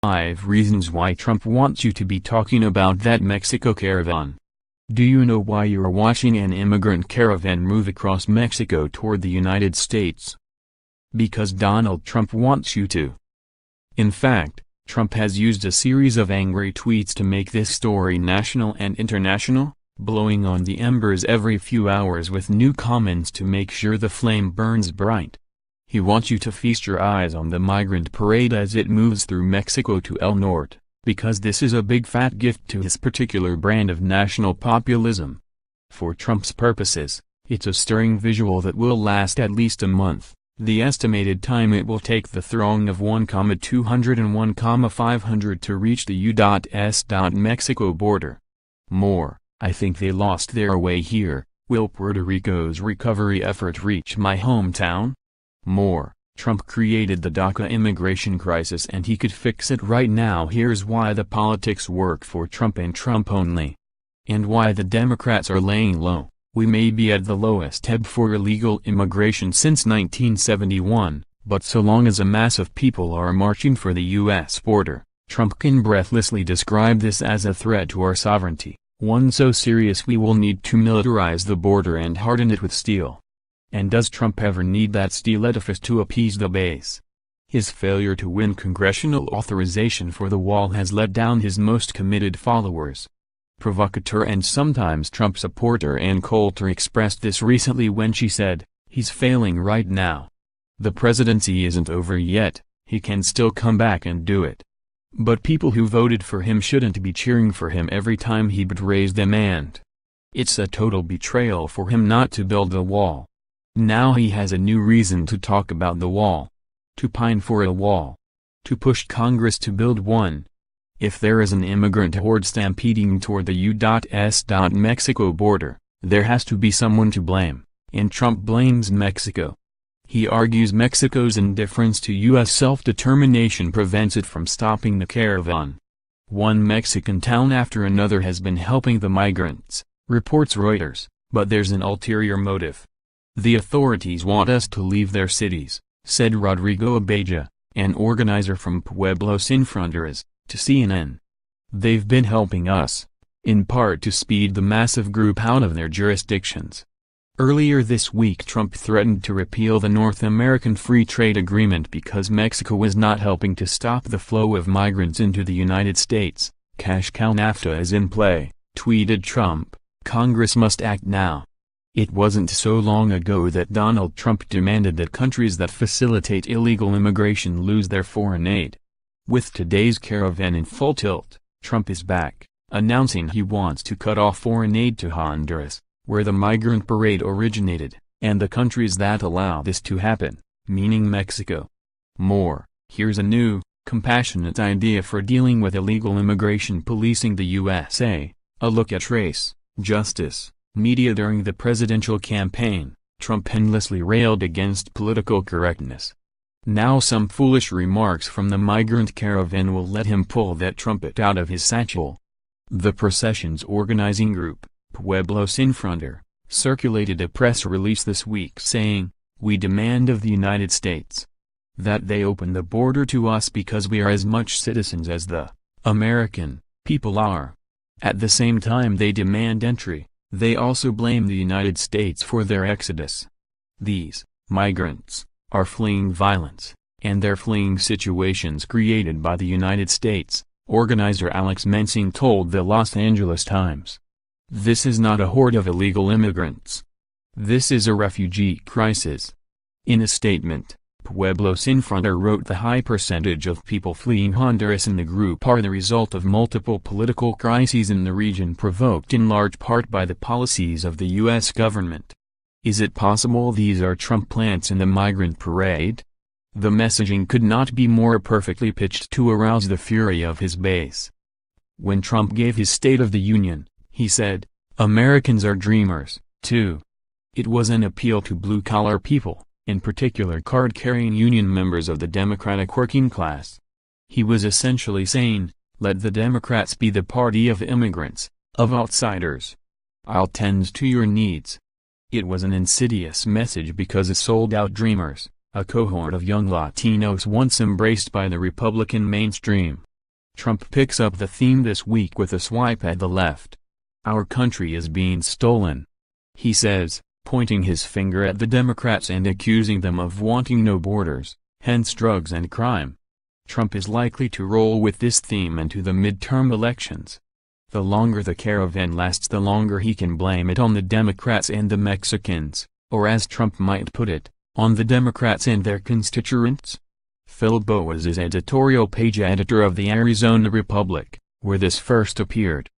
5 reasons why Trump wants you to be talking about that Mexico caravan. Do you know why you're watching an immigrant caravan move across Mexico toward the United States? Because Donald Trump wants you to. In fact, Trump has used a series of angry tweets to make this story national and international, blowing on the embers every few hours with new comments to make sure the flame burns bright. He wants you to feast your eyes on the migrant parade as it moves through Mexico to El Norte, because this is a big fat gift to his particular brand of national populism. For Trump's purposes, it's a stirring visual that will last at least a month, the estimated time it will take the throng of 1,201,500 to reach the U.S. Mexico border. More, I think they lost their way here. Will Puerto Rico's recovery effort reach my hometown? More, Trump created the DACA immigration crisis and he could fix it right now. Here's why the politics work for Trump and Trump only. And why the Democrats are laying low. We may be at the lowest ebb for illegal immigration since 1971, but so long as a mass of people are marching for the U.S. border, Trump can breathlessly describe this as a threat to our sovereignty, one so serious we will need to militarize the border and harden it with steel. And does Trump ever need that steel edifice to appease the base? His failure to win congressional authorization for the wall has let down his most committed followers. Provocateur and sometimes Trump supporter Ann Coulter expressed this recently when she said, "He's failing right now. The presidency isn't over yet, he can still come back and do it. But people who voted for him shouldn't be cheering for him every time he betrays them, and it's a total betrayal for him not to build the wall." Now he has a new reason to talk about the wall. To pine for a wall. To push Congress to build one. If there is an immigrant horde stampeding toward the U.S. Mexico border, there has to be someone to blame, and Trump blames Mexico. He argues Mexico's indifference to U.S. self-determination prevents it from stopping the caravan. One Mexican town after another has been helping the migrants, reports Reuters, but there's an ulterior motive. The authorities want us to leave their cities, said Rodrigo Abeja, an organizer from Pueblos Sin Fronteras, to CNN. They've been helping us, in part to speed the massive group out of their jurisdictions. Earlier this week Trump threatened to repeal the North American Free Trade Agreement because Mexico was not helping to stop the flow of migrants into the United States. Cash cow NAFTA is in play, tweeted Trump. Congress must act now. It wasn't so long ago that Donald Trump demanded that countries that facilitate illegal immigration lose their foreign aid. With today's caravan in full tilt, Trump is back, announcing he wants to cut off foreign aid to Honduras, where the migrant parade originated, and the countries that allow this to happen, meaning Mexico. More, here's a new, compassionate idea for dealing with illegal immigration policing the USA, a look at race, justice, media. During the presidential campaign, Trump endlessly railed against political correctness. Now some foolish remarks from the migrant caravan will let him pull that trumpet out of his satchel. The procession's organizing group, Pueblos Sin Fronteras, circulated a press release this week saying, "We demand of the United States that they open the border to us because we are as much citizens as the American people are." At the same time they demand entry, they also blame the United States for their exodus. These migrants are fleeing violence, and they're fleeing situations created by the United States, organizer Alex Mensing told the Los Angeles Times. This is not a horde of illegal immigrants. This is a refugee crisis. In a statement, Pueblos Sin Fronteras wrote the high percentage of people fleeing Honduras in the group are the result of multiple political crises in the region provoked in large part by the policies of the U.S. government. Is it possible these are Trump plants in the migrant parade? The messaging could not be more perfectly pitched to arouse the fury of his base. When Trump gave his State of the Union, he said, "Americans are dreamers, too." It was an appeal to blue-collar people, in particular card-carrying union members of the Democratic working class. He was essentially saying, let the Democrats be the party of immigrants, of outsiders. I'll tend to your needs. It was an insidious message because it sold out dreamers, a cohort of young Latinos once embraced by the Republican mainstream, Trump picks up the theme this week with a swipe at the left. Our country is being stolen, he says, pointing his finger at the Democrats and accusing them of wanting no borders, hence drugs and crime. Trump is likely to roll with this theme into the midterm elections. The longer the caravan lasts, the longer he can blame it on the Democrats and the Mexicans, or as Trump might put it, on the Democrats and their constituents. Phil Boas is editorial page editor of the Arizona Republic, where this first appeared.